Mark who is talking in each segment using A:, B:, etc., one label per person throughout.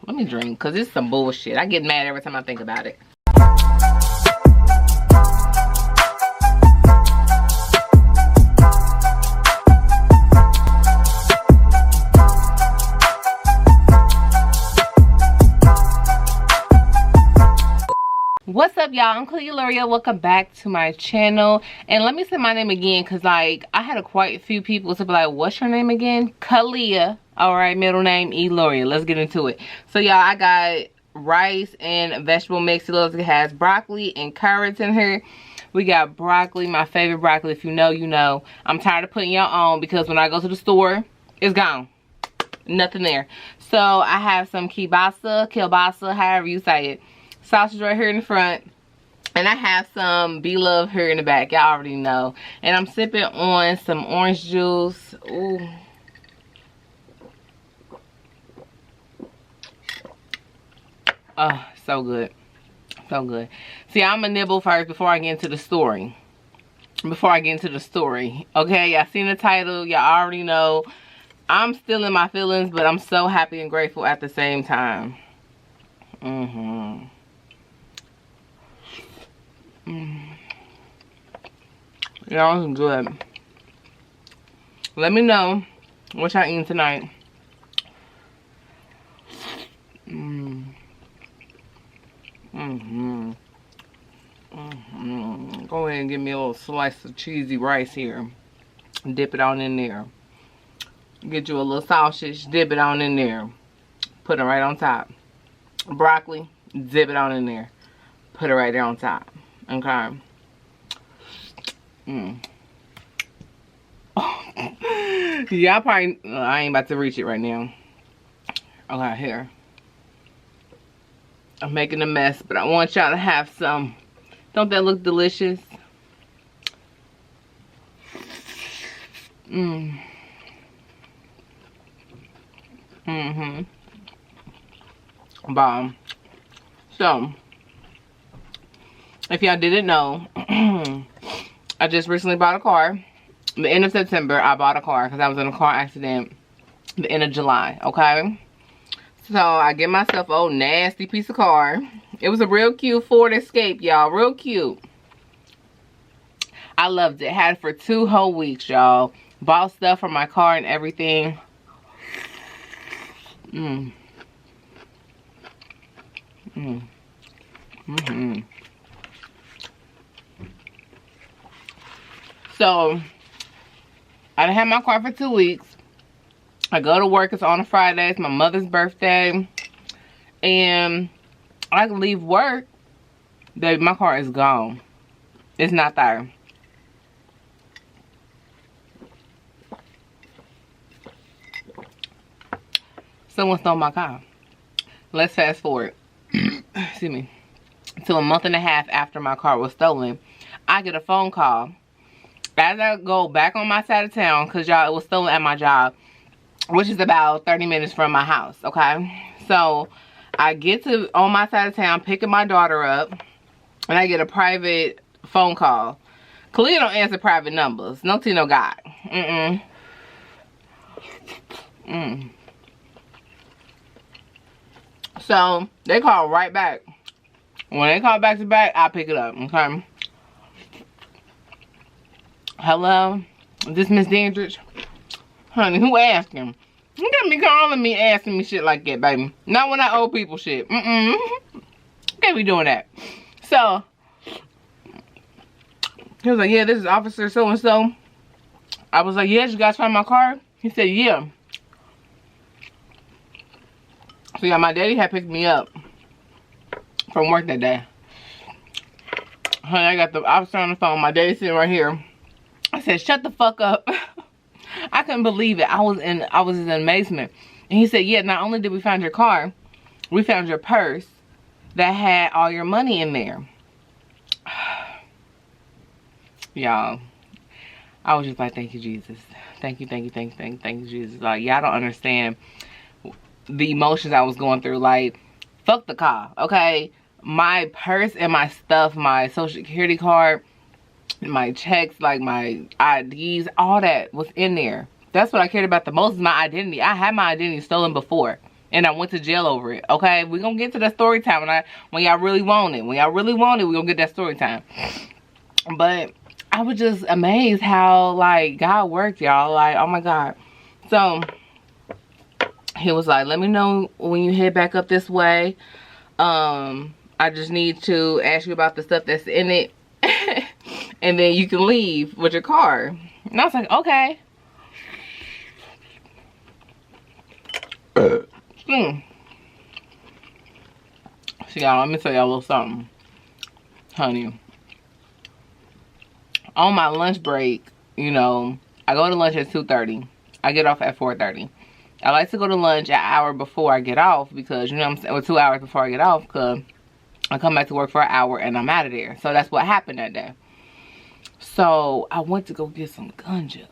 A: Let me drink, because it's some bullshit. I get mad every time I think about it. What's up, y'all? I'm KAHLEIAELORIA. Welcome back to my channel. And let me say my name again, because like I had quite a few people to be like, what's your name again? Kahleia. Alright, middle name Eloria. Let's get into it. So y'all, I got rice and vegetable mix. It has broccoli and carrots in here. We got broccoli, my favorite broccoli. If you know, you know. I'm tired of putting y'all on because when I go to the store, it's gone. Nothing there. So I have some kielbasa, however you say it. Sausage right here in the front, and I have some Blove here in the back. Y'all already know. And I'm sipping on some orange juice. Ooh. Oh, so good. So good. See, I'm gonna nibble first before I get into the story. Okay, y'all seen the title. Y'all already know. I'm still in my feelings, but I'm so happy and grateful at the same time. Y'all, this is good. Let me know what y'all eating tonight. Go ahead and give me a little slice of cheesy rice here. Dip it on in there. Get you a little sausage, dip it on in there. Put it right on top. Broccoli, dip it on in there. Put it right there on top. Okay. Y'all probably, I ain't about to reach it right now. Okay, here. I'm making a mess, but I want y'all to have some. Don't that look delicious? Bomb. So, if y'all didn't know, I just recently bought a car. The end of September, I bought a car because I was in a car accident the end of July, okay? So, I get myself a old nasty piece of car. It was a real cute Ford Escape, y'all. Real cute. I loved it. Had it for 2 whole weeks, y'all. Bought stuff for my car and everything. So, I done had my car for 2 weeks. I go to work. It's on a Friday. It's my mother's birthday. And I leave work. Baby, my car is gone. It's not there. Someone stole my car. Let's fast forward. Excuse me. To a month and a half after my car was stolen, I get a phone call. As I go back on my side of town, because y'all, it was stolen at my job, which is about 30 minutes from my house, okay? So, I get to on my side of town, picking my daughter up, and I get a private phone call. Kahleia don't answer private numbers. No tea, no God. So, they call right back. When they call back to back, I pick it up, okay? Hello? Is this Miss Dandridge? Honey, who asked him? You can't be calling me, asking me shit like that, baby. Not when I owe people shit. You can't be doing that. So, he was like, yeah, this is Officer so-and-so. I was like, yeah, did you guys find my car? He said, yeah. So, yeah, my daddy had picked me up from work that day. Honey, I got the officer on the phone. My daddy's sitting right here. I said, shut the fuck up. I couldn't believe it. I was in amazement. And he said, yeah, not only did we find your car, we found your purse that had all your money in there. Y'all, I was just like, thank you, Jesus. Thank you, Jesus. Like, y'all don't understand the emotions I was going through. Like, fuck the car, okay? My purse and my stuff, my social security card, my checks, like my IDs, all that was in there. That's what I cared about the most, is my identity. I had my identity stolen before. And I went to jail over it. Okay, we're gonna get to that story time when y'all really want it. When y'all really want it, we're gonna get that story time. But I was just amazed how like God worked, y'all. Like, oh my God. So he was like, let me know when you head back up this way. I just need to ask you about the stuff that's in it. And then you can leave with your car. And I was like, okay. So y'all, let me tell y'all a little something. Honey. On my lunch break, you know, I go to lunch at 2:30. I get off at 4:30. I like to go to lunch an hour before I get off because, you know what I'm saying, or 2 hours before I get off, because I come back to work for an hour and I'm out of there. So that's what happened that day. So I went to go get some ganja.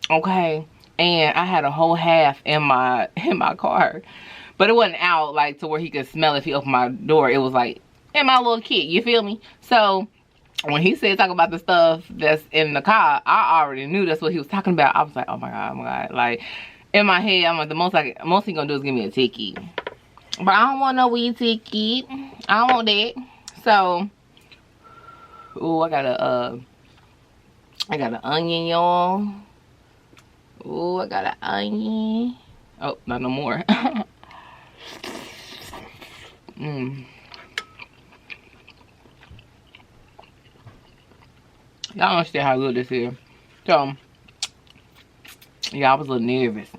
A: Okay. And I had a whole half in my car. But it wasn't out like to where he could smell if he opened my door. It was like in my little kit, you feel me? So when he said talk about the stuff that's in the car, I already knew that's what he was talking about. I was like, oh my God, oh my God. Like, in my head, I'm like, the most he gonna do is give me a ticket. But I don't want no weed ticket. I don't want that. So, ooh, I got an onion, y'all. Ooh, I got an onion. Oh, not no more. Y'all understand how good this is. So, yeah, I was a little nervous.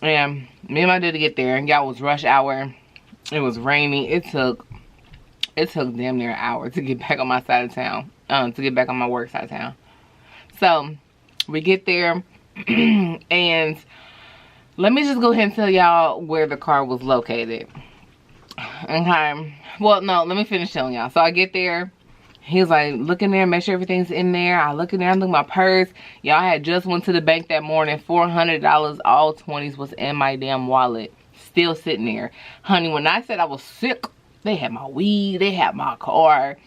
A: And me and my dad to get there, and y'all was rush hour. It was raining. It took damn near an hour to get back on my side of town. To get back on my work side of town. So we get there, and let me just go ahead and tell y'all where the car was located. Okay. Well, no, let me finish telling y'all. So I get there. He's like, look in there, make sure everything's in there. I look in there, I look at my purse. Y'all, I had just went to the bank that morning. $400, all 20s was in my damn wallet. Still sitting there. Honey, when I said I was sick, they had my weed, they had my car.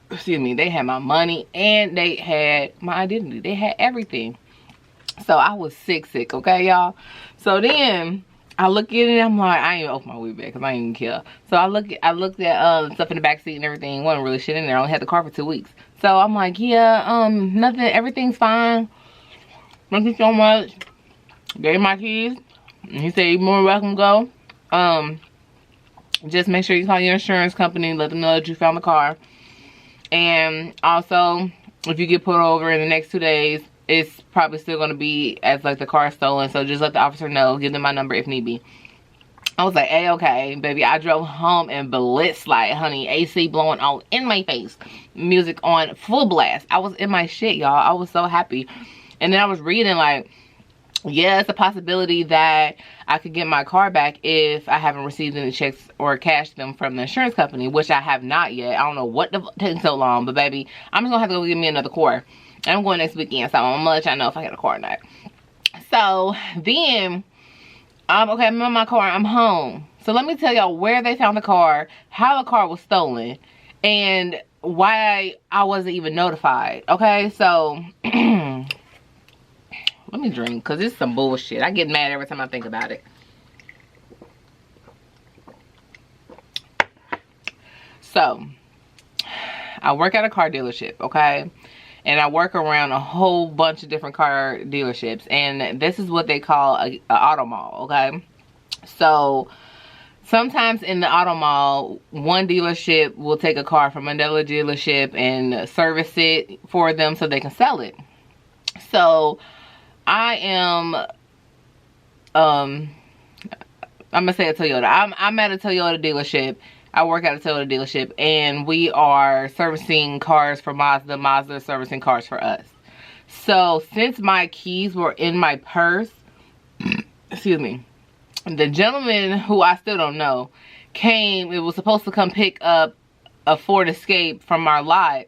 A: Excuse me, they had my money, and they had my identity. They had everything. So I was sick, okay, y'all? So then I look at it, I'm like, I ain't even open my weed bag because I ain't even care. So I looked at stuff in the back seat and everything. Wasn't really shit in there. I only had the car for 2 weeks. So I'm like, yeah, nothing, everything's fine. Thank you so much. Gave my keys. And he said, you're more welcome, go. Just make sure you call your insurance company, let them know that you found the car. And also, if you get pulled over in the next 2 days, it's probably still going to be as like the car stolen. So just let the officer know. Give them my number if need be. I was like, hey, okay, baby. I drove home and blitz like, honey, AC blowing all in my face. Music on full blast. I was in my shit, y'all. I was so happy. And then I was reading like, yeah, it's a possibility that I could get my car back if I haven't received any checks or cashed them from the insurance company, which I have not yet. I don't know what the fuck taking so long, but baby, I'm just gonna have to go get me another car. And I'm going next weekend, so I'm gonna let y'all know if I get a car or not. So then, okay, I'm in my car, I'm home. So let me tell y'all where they found the car, how the car was stolen, and why I wasn't even notified. Okay, so let me drink, because it's some bullshit. I get mad every time I think about it. So, I work at a car dealership, okay? And I work around a whole bunch of different car dealerships. And this is what they call a auto mall, okay? So, sometimes in the auto mall, one dealership will take a car from another dealership and service it for them so they can sell it. So, I am, I'm gonna say a Toyota. I'm at a Toyota dealership. I work at a Toyota dealership, and we are servicing cars for Mazda. Mazda is servicing cars for us. So since my keys were in my purse, excuse me, the gentleman who I still don't know came. It was supposed to come pick up a Ford Escape from our lot.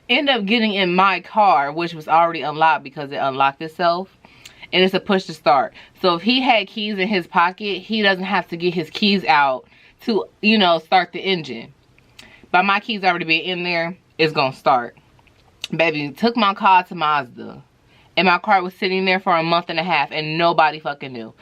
A: Ended up getting in my car, which was already unlocked because it unlocked itself, and it's a push to start. So if he had keys in his pocket, he doesn't have to get his keys out to, you know, start the engine. But my keys already being in there, it's gonna start. Baby, took my car to Mazda, and my car was sitting there for a month and a half, and nobody fucking knew.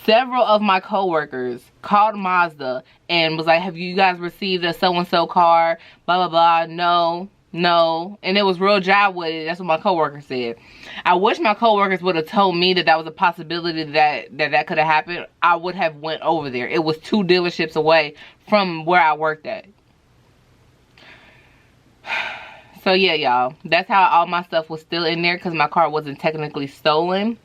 A: several of my coworkers called Mazda and was like, have you guys received a so-and-so car? Blah, blah, blah. No. And it was real job with it. That's what my coworker said. I wish my coworkers would have told me that that was a possibility that could have happened. I would have went over there. It was 2 dealerships away from where I worked at. So yeah, y'all, that's how all my stuff was still in there, because my car wasn't technically stolen,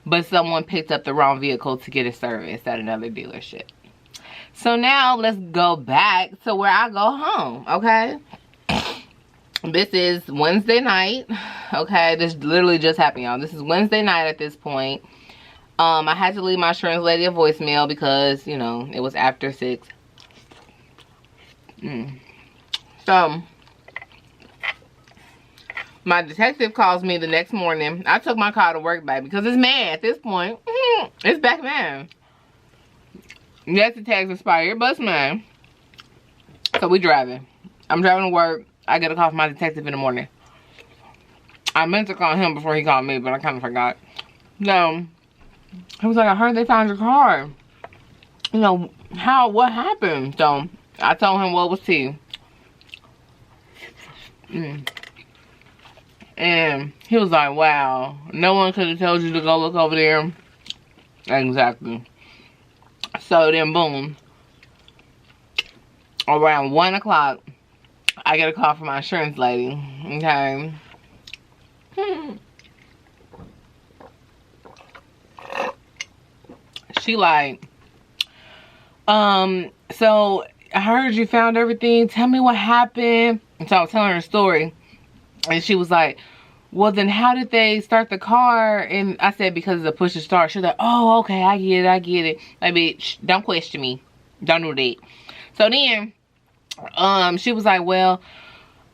A: but someone picked up the wrong vehicle to get it serviced at another dealership. So now let's go back to where I go home, okay? This is Wednesday night, okay? This literally just happened, y'all. This is Wednesday night at this point. I had to leave my insurance lady a voicemail because, you know, it was after 6. So my detective calls me the next morning. I took my car to work back because it's mad at this point. It's back man. Yes, the tag's expired, but it's mine. So we driving. I'm driving to work. I get a call from my detective in the morning. I meant to call him before he called me, but I kind of forgot. So he was like, I heard they found your car. You know, what happened? So I told him what was tea. And he was like, wow, no one could have told you to go look over there. Exactly. So then, boom, around 1 o'clock, I get a call from my insurance lady, okay? She like, so I heard you found everything. Tell me what happened. And so I was telling her a story. And she was like, well, then how did they start the car? And I said, because of the push to start. She was like, oh, okay, I get it. Like, bitch, don't question me. Don't do that. So then, she was like, well,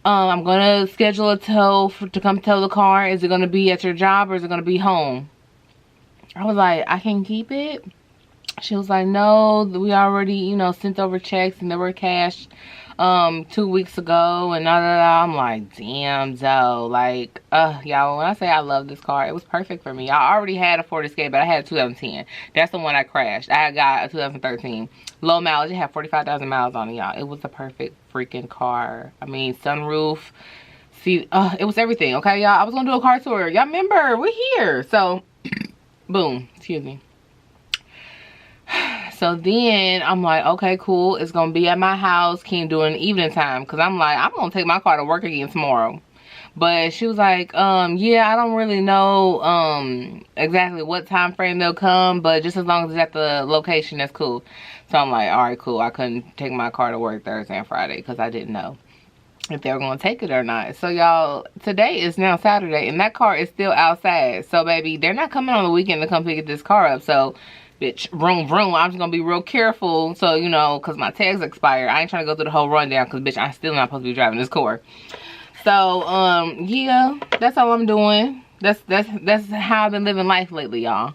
A: I'm going to schedule a tow to come tow the car. Is it going to be at your job or is it going to be home? I was like, I can keep it. She was like, no, we already, you know, sent over checks and they were cashed 2 weeks ago and I'm like, damn, though, like, y'all, when I say I love this car, it was perfect for me. I already had a Ford Escape, but I had a 2010. That's the one I crashed. I got a 2013 low mileage. It had 45,000 miles on it, y'all. It was the perfect freaking car. I mean, sunroof, see, it was everything. Okay, y'all, I was gonna do a car tour. Y'all remember, we're here. So boom, excuse me. So then I'm like, okay, cool. It's going to be at my house. Can you do it in the evening time? Because I'm like, I'm going to take my car to work again tomorrow. But she was like, yeah, I don't really know exactly what time frame they'll come. But just as long as it's at the location, that's cool. So I'm like, all right, cool. I couldn't take my car to work Thursday and Friday because I didn't know if they were going to take it or not. So y'all, today is now Saturday. And that car is still outside. So baby, they're not coming on the weekend to come pick this car up. So bitch, vroom, vroom. I'm just gonna be real careful. So, you know, because my tags expired. I ain't trying to go through the whole rundown because, bitch, I'm still not supposed to be driving this car. So, yeah, that's all I'm doing. That's how I've been living life lately, y'all.